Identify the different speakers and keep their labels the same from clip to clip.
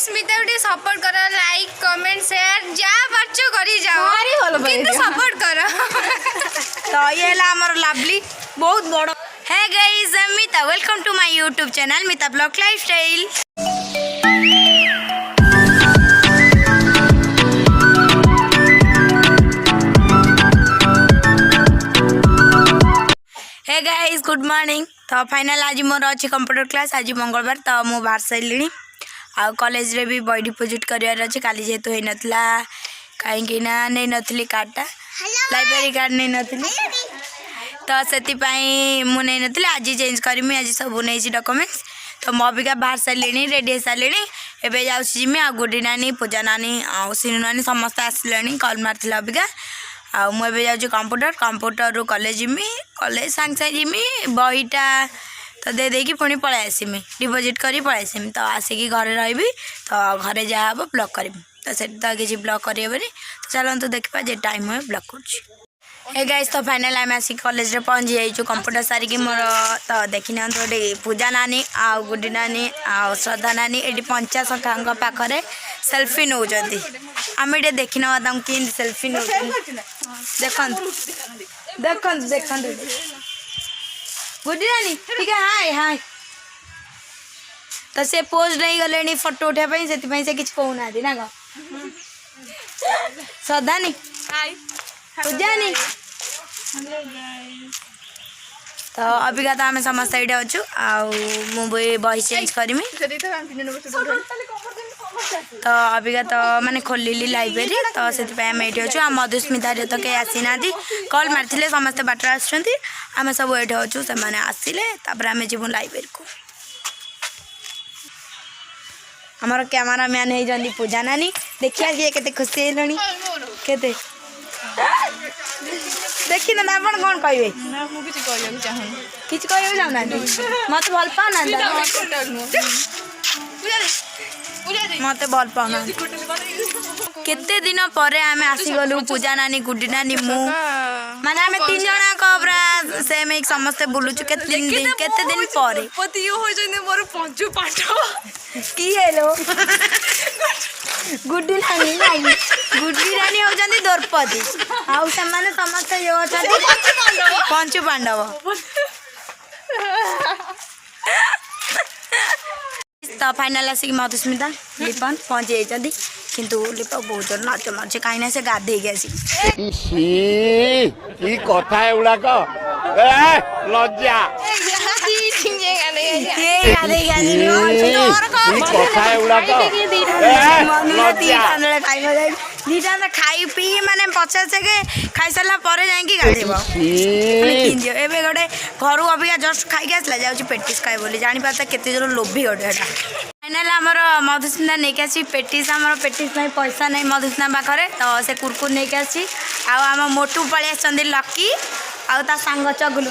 Speaker 1: स्मिता को सपोर्ट कर like comment share जा बच्चो करी जाओ किंतु सपोर्ट कर
Speaker 2: तो ये हमर लवली बहुत बड़ है guys Mita welcome to my YouTube channel Mita blog lifestyle. Hey guys good morning. तो फाइनल आज मोर अच्छी कंप्यूटर क्लास आज मंगलवार तो मु बाहर सारे आ कॉलेज रे भी बॉडी डिपोजिट करार अच्छे काली जेहेतु हो नाला कहीं नहीं नथली कार्डटा लाइब्रेरी कार्ड नहीं नथली तो से मुझे नहीं नी आज चेंज करमी आज सब नहीं डॉक्यूमेंट्स तो मो अबिका बाहर सारे रेडी सारे एवं जाऊँगी आ गुडी नानी पूजा नानी आ सिनु नानी समस्त आसिले कल मार्ला अबिका आ मुझे जाऊँ कंप्यूटर रू कॉलेज जिमी कॉलेज सांग सांग जिमी बहीटा तो दे देकी पुणी पलि आसमी डिपोजिट करी पलि आसमी तो आसिकी घरे रही तो घरे जहाँ हम ब्लॉक करी तो से तो किसी ब्लॉक करें तो चलते देखा जे टाइम हुए ब्लॉक कर गाइस तो फाइनल आम आसिक कॉलेज रे पहुँची जाइए कंप्यूटर सारिकी मोर तो देखी ना गोटे पूजा नानी आ गुडी नानी आ श्रद्धा नानी ये 50 सखा पाखे सेल्फी नौ आम ये देखी ना कि सेल्फी नौ देख देख गुडी नानी ठीक है हाय हाय तो से पोज नहीं गले फोटो उठाई से किसी कहना ना ग श्रद्धा नी पूजा नी तो अबिका तो आम समस्त ये अच्छु आउ बही चेंज करमी तो अबिका तो माने खोलिली लाइब्रेरी तो से ये अच्छु मधुस्मिता तो कहीं आसी ना कल मारी समस्ते बाटर आम सब ये अच्छु से आसिले आम जीव लाइब्रेरी को आमर कैमरा मैन होती पूजा नानी देखिए किए के खुशी हेलनी के देखी ना आप कौन कहे किसी कह चाहना मत भल पाना मत भल पाना केते दिन पर आम आसीगलु पूजा नानी गुडी नानी मु माने आम 3 जना पूरा सेम एक समस्ते बुलुचु केते दिन पर
Speaker 1: पति हो जने मोर पंचु पाठ
Speaker 2: की हेलो गुडी नानी नहीं गुडी नानी होजंदी द्रौपदी आउ समान समस्त यो अछंती पंचु पांडव तो फाइनल आसिक मधुस्मिता लिपन पहुँची जाती किंतु लिप बहुत जोर नाच मारे कहीं से गाधे
Speaker 3: कथा लज्जा
Speaker 2: दीटा खाई पी माने 50 खाई सारा पर जाकि गाधेब एवं गोटे घर अबिका जस्ट खाई आसला जाऊँ पेटिस खाए बोली जापार केते जोर लोभी गोटे फाइनाल आमर मधुस्मिता नहीं आसी पेटिस आमर पेटिस पैसा नहीं मधुस्मिता पाखे तो से कुरकुर नहीं आसी आम मोटू पलि आसछन्ती लकी आउ ता सांग चगुलु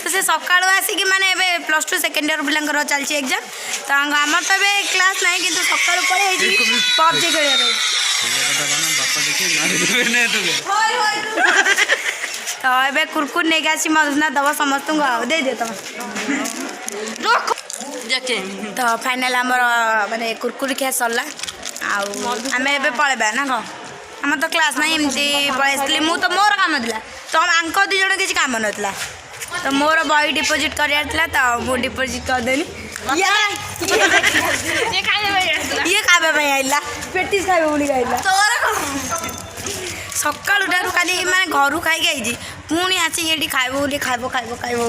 Speaker 2: तो से सका आसिक माने +2 सेकेंड ईयर पिला चलती एग्जाम तो आम तो क्लास ना कि सका पड़े पबजी खेल तो ये कुरकुर नहीं आसी मधुस्मिता दब समस्त दे दे तुम तो फाइनल आमर माने कुरकुर खिया सरला आम ए पलैबा ना कौन आम तो क्लास ना एमती पलि मु तो मोर काम था तो आंक 2 जन किसी काम नाला तो मोर बही डिपोजिट करार तो मुझे डिपोजिट करदेनी ये खावाई आइला पेटिस खाइब बोली आइला सका खाली माने घर खाई आई पुणी आसिक ये खाइब बोली खाइब खाइब खाइब हो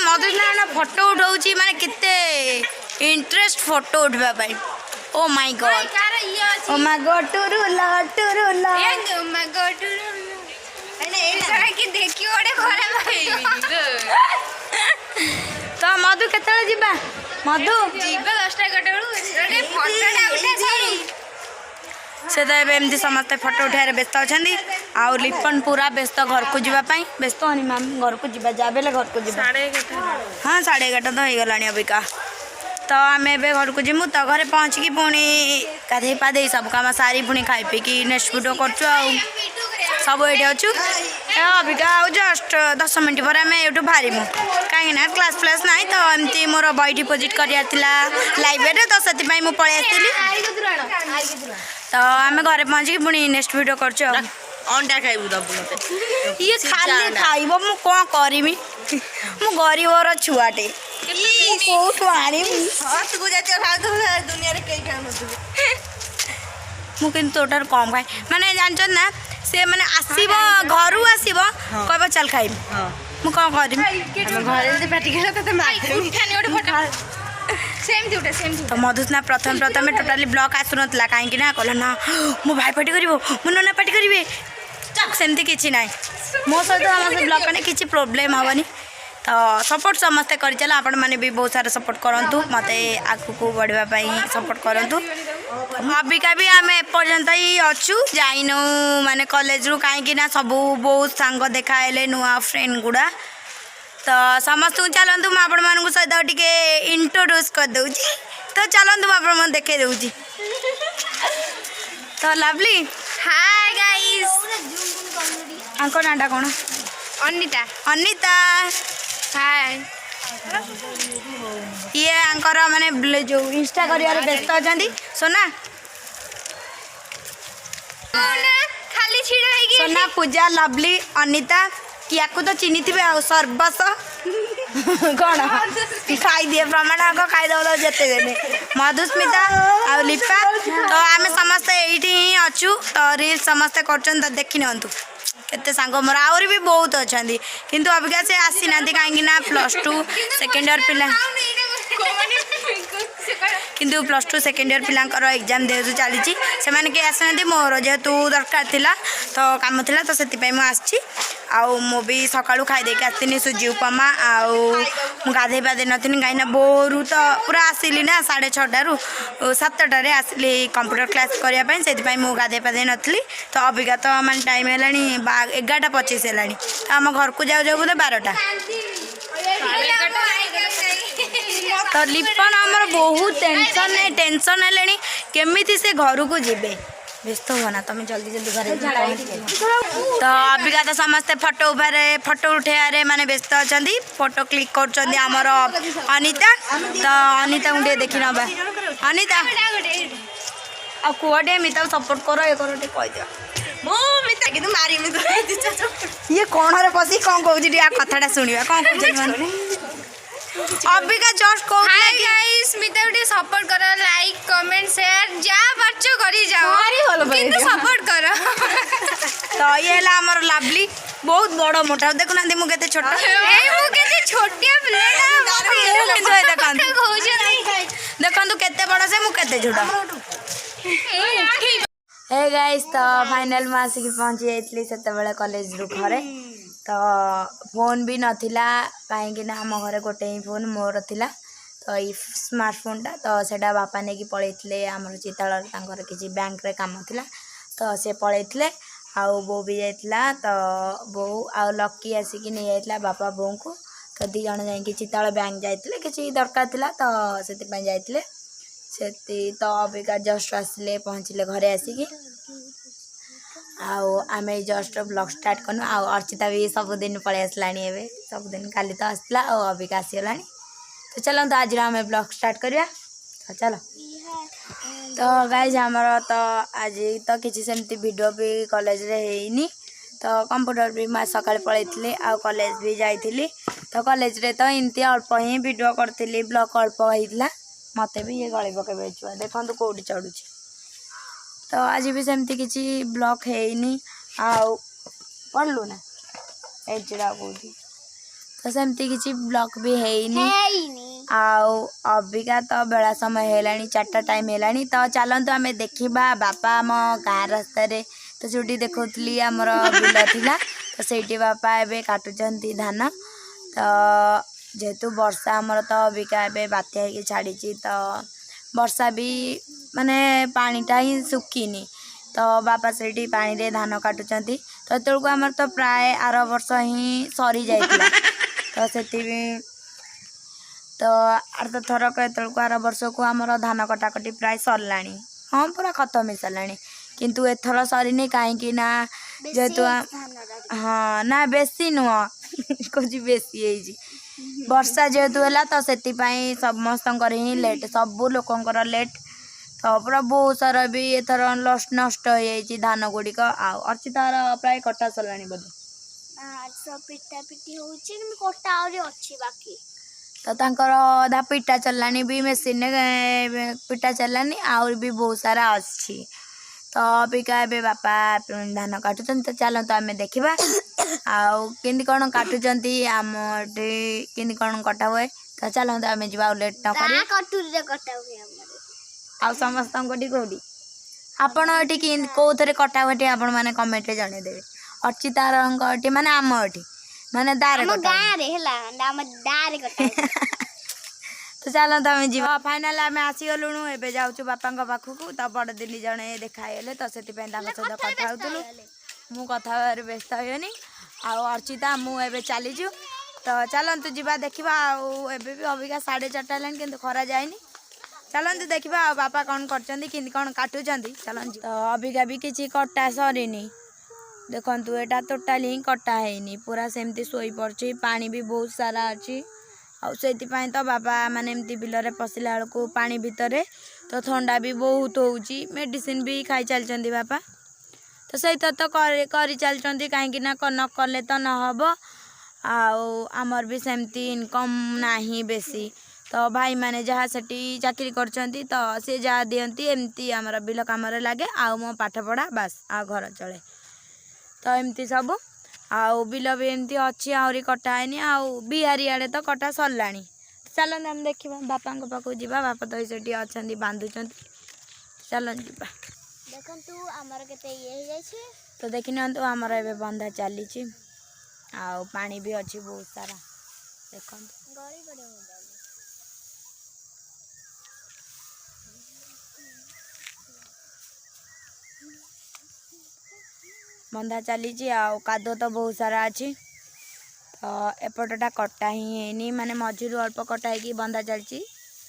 Speaker 2: मधुस्मिता फोटो उठाऊँ माने केते इंटरेस्ट फोटो उठापी oh my god oh my god टुरुला टुरुला
Speaker 1: ओ माय गॉड टुरुला एना कि देखि ओडे खराब
Speaker 2: तो मधु केतले जिबा मधु
Speaker 1: जीवा 10टा गटे ओडे फोटोटा उठा सारी
Speaker 2: से तो एमती समस्त फोटो उठार व्यस्त अच्छा आउ लिपन पूरा व्यस्त घर को जावाई व्यस्त हनी मैम घर को जा जाबे घर को जा हाँ 11:30 तो हो गला अबिका तो आम ए घर को जीमु तो घरे पहुँचिकी पुणी गाधे पाधे सब कम सारी पुणी खाई पीकी नेक्स्ट वीडियो कर सब ये अच्छु अबिका आउ जस्ट 10 मिनट पर आम ये बाहरमु कहीं क्लास फ्लास ना तो एमती मोर बही डिपोजिट कराला लाइब्रेरी तो से मुझे पलि आसती तो आम घरे पहुँचिक पुणी नेक्स्ट वीडियो कर
Speaker 3: अंडा खाइबु दबु मते
Speaker 2: ये खाली खाइब मु कौन करमी मु गरीबर छुआटे कौटू आनी
Speaker 3: तू जाते दुनिया रे कई काम
Speaker 2: मुझे तोटार कम खाए माने जान ना से माने आसीब घर आसीब कहब चल खाइब मु कौन करमी
Speaker 3: घरे पार्टी करा तो
Speaker 2: तो मधुस्ना प्रथम टोटाली ब्लॉक आसुना कहीं कहला ना मो भाई पार्टी कर मो नना पार्टी करेंगे सेमती किसी ना मो सहित आम से ब्लॉक में किसी प्रोब्लेम हेनी तो सपोर्ट समस्ते कर चला आपण मैंने भी बहुत सारा सपोर्ट करूँ मत आगू को बढ़ापी सपोर्ट करूँ अबिका भी आम एपर्यंत ही अच्छू जाइनु माने कॉलेज रु कहीं सब बहुत सांग देखाले नुआ फ्रेंड गुड़ा तो समस्त चलतु मुझे आपण मान सहित टे इंट्रोड्यूस कर दूची तो चलतु मुझे देखे दूची तो लवली
Speaker 1: हाय गाइस
Speaker 2: आंक नाटा कौन
Speaker 1: अनिता
Speaker 2: अनिता
Speaker 1: हाय
Speaker 2: ये आंकर माने जो इंस्टा करियर व्यस्त अच्छा सोना
Speaker 1: खाली छिड़ा है
Speaker 2: सोना पूजा लवली अनिता या तो चिन्ही थे आ सर्वस कौन खाई दिए प्रमाण आग खाईदे जिते देने मधुस्मिता आ लिपा तो आम समस्ते ये अच्छू तो रील समस्ते कर देखी नियंतु केते सांग मोर आउरी भी बहुत अच्छा किंतु अबिका से आसी ना कहीं +2 सेकेंड इयर पिला किंतु +2 सेकेंड इयर पिलांकर एग्जाम दे चली से मैंने कहीं आसना मोर जेहेतु दरकार थिला तो काम थिला तो से मुझे आउ मु भी सकाळु खाई देके आसनी सुजी उपमा आउ गाधे पाधे नथिनी कहीं बोरू तो पूरा आसिली ना 6:30 7टार आसिली कंप्यूटर क्लास करने से मुझे गाधे पाधे नी तो अबिका तो मान टाइम है 11:25 है तो आम घर को जाऊ जाऊ बोले 12टा तो लिपन आमर बहुत टेंशन है केमी से घर को जीवे व्यस्त हो ना तुम जल्दी जल्दी घर तो अबिका तो समस्ते फोटो उठे माने व्यस्त अच्छा फोटो क्लिक कर अनिता तो अनिता को देखी ना अनिता आ कुआटे मिता सपोर्ट करो ये करो कह दियो ये कौन पशि कौन कह कथाटा शुणा कौन कह अबिका जस्ट कह
Speaker 1: हाय गाइस मिता उठे सपोर्ट करो लाइक कमेंट शेयर जा बच्चो करी जाओ किंतु सपोर्ट करो
Speaker 2: तो ये है हमर लवली बहुत बड़ मोटा देखुना मु केते छोटा
Speaker 1: ए मु केते छोटिया प्लेट
Speaker 2: देखंतु केते बड़ से मु केते छोटा हे गाइस तो फाइनल में आसिक पहुँची जाइली से कॉलेज रु घरे तो फोन भी नथिला कहीं आम घरे गोटे ही फोन मोर थिला तो ये स्मार्टफोनटा तो सेटा बापा नहीं पलैते आमर चिताल किसी बैंक रे काम थिला तो से पलैते आउ बो भी जाइला तो बो आउ लकी आसिक नहीं जाइला बापा बो को तो 2 जन जाकि चिताल बैंक जाइले किसी दरकार थिला तो से जाइले से तो अबिका जस्ट आसिले पहुँचले घरे आसिक आम जस्ट ब्लॉग स्टार्ट करूँ अर्चिता भी सबुदिन पलि आसलानी एवं सबुदिन काली तो आसला अबिका आसीगला तो चलो तो आज आम ब्लॉग स्टार्ट करिया तो चलो तो गाइज आमर तो आज तो किसी सेमती वीडियो भी कॉलेज रे हैनी तो कंप्यूटर भी मैं सकाଳେ पलैती आ कॉलेज भी जाइली तो कॉलेज रे तो इमती अल्प ही वीडियो करी ब्लॉग अल्प होता मत भी ये गली पकड़ छुआ देखो कौटी चढ़ुची तो आज भी सेमती किसी ब्लॉक हैनी आउ पढ़लु ना एचड़ा कौटी तो सेमती किसी ब्लॉक भी हैनी आउ अबिका तो बेला समय है 4टा टाइम है तो चलतु आम देखा बापा आम गाँ रास्ता तो जो देखी आमर बिल थिला तो से बापा एवं काटुंट धान तो जेहेतु वर्षा आमर तो अबिका एवं बात्या हो छाड़ी तो वर्षा भी माने पानीटा ही सुखीनी तो बापा से पानी रे धान काटुंट तो तेलुक आमर तो प्राय आर वर्ष ही सरी जाइला तो से तो अर्ध थरक एतक आर वर्ष को आमर धान कटाकटी प्राय सरला हाँ पूरा खत्म हो सारा किंतु एथर सरनी कहीं जेहेतु हाँ ना बेसी नुह कौच बेसी है वर्षा जेहेतु है तो से समस्त ही लेट सबू लोकंर लेट तो पूरा बहुत सारा भी एथर नष्ट हो जाइए धान गुड़िक अर्चितार प्राय कटा सरलानी बोधे
Speaker 1: पिटा पिटी होची कटा आउरी अछि बाकी
Speaker 2: तो तांकर अधा पिटा चललानी भी मेसीन पिटा चललानी आउर भी बहुत सारा अच्छी तो अबिका ए बापा धान काटुचन तो चलते आम देखा आमती कौन काटुचंती आम कि कौन कटा हुए तो चलते आम जा लेट न कर समस्त कौटी आपण ये कौ थे कटा हुए आपण मैंने कमेंट जनईदे अर्चितार माने आम एटी माने दारे तो चलते आम जा फाइनाल आम आसीगलुणु एबे जाऊँ बापा पाखक तो बड़ दिली जड़े देखाईगले तो से सहित कथा होलु मु कथा व्यस्त होनी अर्चिता मुझे चलीचु तो चलतु जा देखा एबे भी अबिका 4:30 है कि खरा जाए चलते देखा बापा कौन कर कौन काटुंट चलते तो अबिका भी किसी कटा सरीनी देखु यहाँ टोटाली ही कटा है पूरा सेमती शोई पड़ी पानी भी बहुत सारा अच्छी से तो बाबा माने एमती बिलरे पशिला बेलू पानी भितर तो ठंडा भी बहुत होउची मेडिसिन भी खाई चलते बापा तो सहित तो कर चलते कहीं न कले तो नहब आमर भी सेमती इनकम नहीं बेसी तो भाई माने जहाँ सेठी चाकरी करछंती तो सी जहाँ दियंती एमती आमर बिल काम लगे आउ मो पाठ पढ़ा बास आ घर चले तो एमती सब आउ बिल भी एमती अच्छी आहरी कटा है बिहारी आड़े तो कटा सरला चलते आम देखा बापा पाखक जा बापा तो से अच्छा बांधुंट चल जा
Speaker 1: देखंतु हमर केते ये जाय छै
Speaker 2: तो देखि नंतु हमर एबे बंधा चली छी आ पानी भी अछि बहुत सारा देखंतु
Speaker 1: गड़ी गड़ी हो
Speaker 2: बंधा चली छी आ कादो तो बहुत सारा अछि तो एपटटा कटा ही हेनी माने मझिरु अल्प कटा है कि बंधा चलची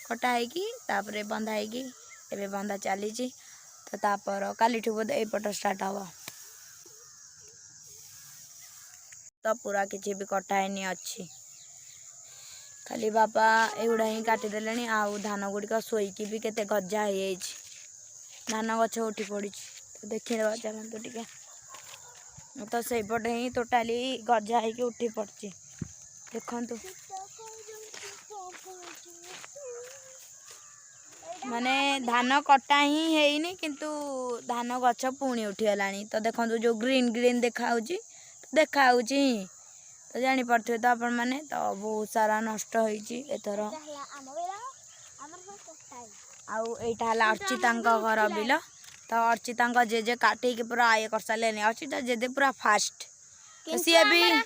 Speaker 2: कटा है कि तापरे बंधा है कि एबे बंधा चली छी तो तापर काली बोधे यपट स्टार्ट हम तो पूरा किसी भी कटा है अच्छी खाली बापा एगुड़ा ही काटिदेले आउ धान गुड़िक शोईकी भी केते गजा हो धान गछ उठी पड़ी तो देखीदे चलते टे तो सेपटे ही टोटाली गजा हो उठी पड़ी देखु माने धान कटा ही है किंतु धान गछ पुणी उठीगलानी तो देखो जो ग्रीन ग्रीन देखा देखा तो जानी पड़े तो आपण मैंने तो बहुत सारा नष्ट होथर आईटा अर्चिता घर बिल तो अर्चिता जेजे काटे पूरा आय कर सारे अर्चिता जेजे पूरा फास्ट सी भी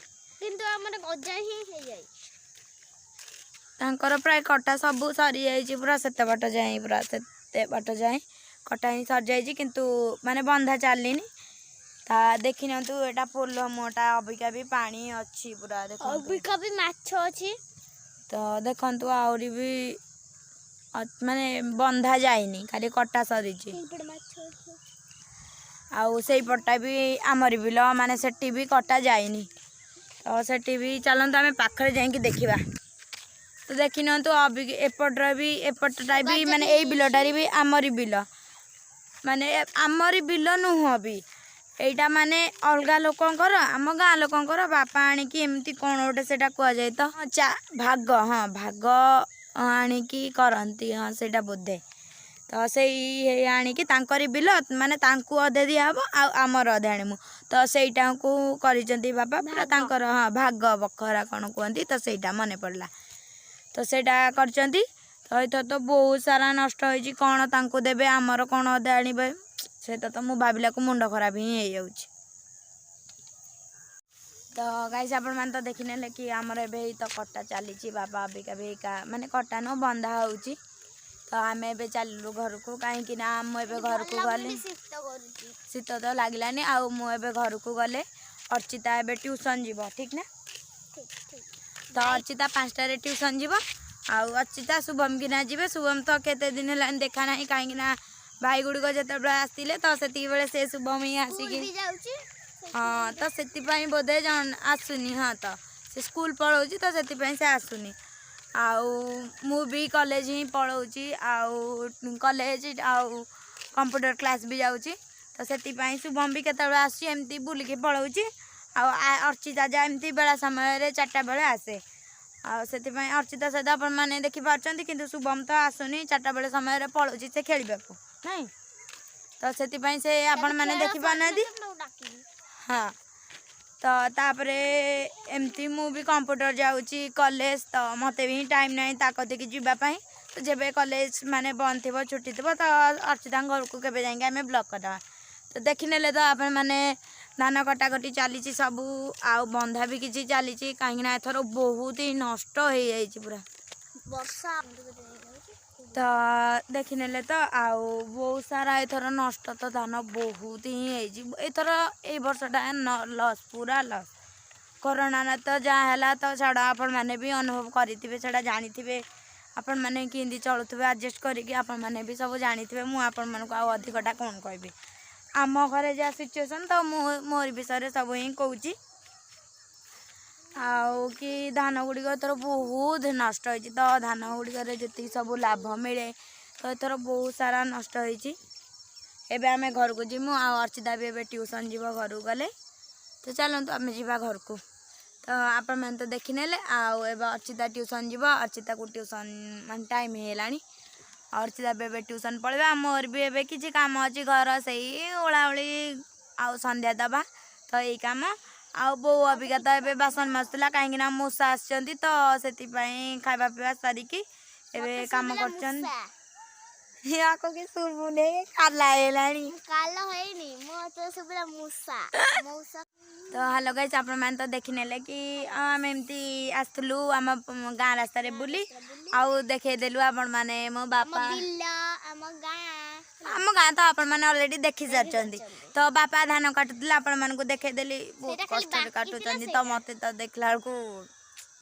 Speaker 2: तांकर प्राय कटा सब सरी जाइए पूरा सेते बाट जाए पूरा सेते बाट जाए कटा ही सर जाइए किंतु माने बंधा चलनी ता देखि नंतु एटा पोल मोटा अबिका भी पानी अच्छी पूरा देखो
Speaker 1: अबिका भी माछ अछि
Speaker 2: तो देखंतु आउरी भी माने बंधा जाइनी खाली कटा सरी आउ से पटा भी आमरी बिल माने सेठी भी कटा जाइनी तो सेठी भी चलते आम पाखरे जाइए देखा तो देखी न तो अभी एपटर भी एपटा भी माने यही बिलटारी भी आमरी बिल माने आमरी बिल नुह भी एटा माने अलग लोकंकर आम गाँ लोकंकर बापा आणिकी एमती कौन गोटे से कह जाए तो भाग हाँ भाग आणिकी करती हाँ से बोधे तो से आणिकी तांकरी बिल माने तांकु अधे दिहब आमर अधे आणिमु तो सेटा को करिसेंती बापा पूरा तांकर हाँ भाग बखरा कौन कहती तो सेटा मने पड़ला तो सेटा करचंती तो इथर तो बहुत सारा नष्ट होइछि कौन तांकु देबे आमर कौन अधे आनिबे से तो मु भाबिला को मुंड खराब ही हो जाउछि तो गाइस आपण मान तो देखि नेले कि आमर एबे तो कटा चली बाबा अबिका भी माने कटा न बंधा होउछि तो आम एबे चललु घर को कहीं ना मु एबे घर को गले शीत तो लगलानी आउ मु एबे घर को गले अर्चिता एबे ट्यूशन जीव ठीक ना तो अर्चिता 5टारे ट्यूशन जीव आउ अर्चिता शुभम की ना जीवे शुभम तो केते दिन है देखा ना कहीं भाई गुड़िक जो आसते तो से बेले से शुभम ही आसिक हाँ तो से बोधे जन आसुनी हाँ तो से स्कूल पढ़ाऊँ तो से आसुनी मु भी कॉलेज ही पढ़ाऊँ आउ कॉलेज आउ कंप्यूटर क्लास भी जाऊँगी तो से शुभम भी केत आमती बुलिकी पढ़ाऊँ अर्चिता जा एमती बेला समय 4टा बेले आसे से अर्चिता सहित आपण मैंने देखिपार्टी कि शुभम तो आसुनी 4टा बेले समय पढ़ाऊँ से खेलने को नहीं तो से आपण मैंने देखी पाना हाँ तो तापरे एमती मु भी कंप्यूटर जाऊँगी कॉलेज तो मत भी टाइम ना ताकत कि जीवाई तो जब कॉलेज माने बंद थी छुट्टी थी तो अर्चिता घर को केवे जाएंगे आम ब्लॉक करदे तो देखने तो आप मैंने धान कटाकटी चली सबू आ बंधा भी किसी चली कहीं एथर बहुत ही नष्ट हो जाए पूरा
Speaker 1: वर्षा
Speaker 2: तो देखने तो आउ बहुत सारा एथर नष्ट तो धान बहुत ही एथर ए वर्षटा लस पूरा लस कोरोना ना तो जहाँ तो छाड़ आपण मैंने भी अनुभव करेंगे छाड़ा जानी थे आपण मैंने कि चलुवे आडजस्ट करके आपण मैंने भी सब जानी थे मुझे मानक अधिकटा कौन कहबी आम घरे जहाँ सिचुएसन तो मोर विषय सब ही कौच आउ कि धान गुड़िक एथर बहुत नष्ट हो तो धान गुड़िक जी सब लाभ मिले तो एथर बहुत सारा नष्ट होबे आम घर को जीमु अर्चिता भी ट्यूशन जीव घर को गले तो चलते आम जा घर को तो आप मैंने तो देखी नेले अर्चिता ट्यूशन जीव अर्चिता को ट्यूशन मान टाइम है अर्चिता बेबे ट्यूशन पढ़ा मोर भी एबे किसी काम अच्छी घर से ओलाओली आउ संध्या दबा तो यही कम आ बो अबिका तो एबे बासन मसला कहीं मूसा आसछंती तो से खाଇବା पीवा सारिकी एबे काम करछन या को के सुबुने काला हेलानी
Speaker 1: काला होइनी मो तो सुबला मूसा मूसा
Speaker 2: तो हेलो गाइस आप मैंने तो देखी नेले कि आम एमती आसलु आम गाँ रास्ता रे बुली आउ देखे देलु आपण माने मो बापा आम गाँ तो आपण माने ऑलरेडी देखि सारचंदी तो बापा धान काटुतले आपण मानकु देखे देली बहुत कष्ट रे काटुचंदी तो मते तो देखला को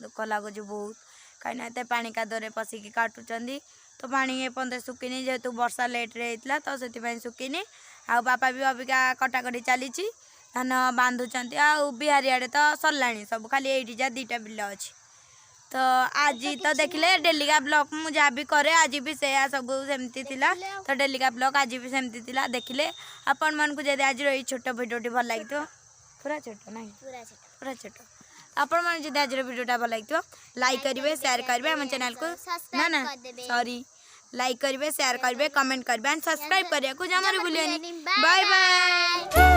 Speaker 2: दुख लागो जो बहुत कहीं ना एते पानी का दरे पसिकी काटुचंदी तो पानी ए पंदे सुकिनी जेहेतु वर्षा लेट रे हेतला तो सेति सुकिनी आ बापा भी अबिका कटाकटी चली धान बांधुंट आ बिहारी आड़े तो सरलाणी सब खाली ये जा 2टा बिल अच्छी तो आज तो देखले डेलिका ब्लॉक मु जहाँ भी करे आज भी से सब सेमती थिला तो डेलिका ब्लॉक आज भी सेमती थिला देखले आपण मन को जदि आज ये छोट भिडियोटी भल लगी पूरा छोट ना पूरा छोट आपण मन जदि आज भिडियोटा भल लगी लाइक करेंगे शेयर करेंगे आम चैनल को ना ना सॉरी लाइक करेंगे शेयर करेंगे कमेंट करेंगे एंड सब्सक्राइब करिया को जमार भूलियनी बाय बाय।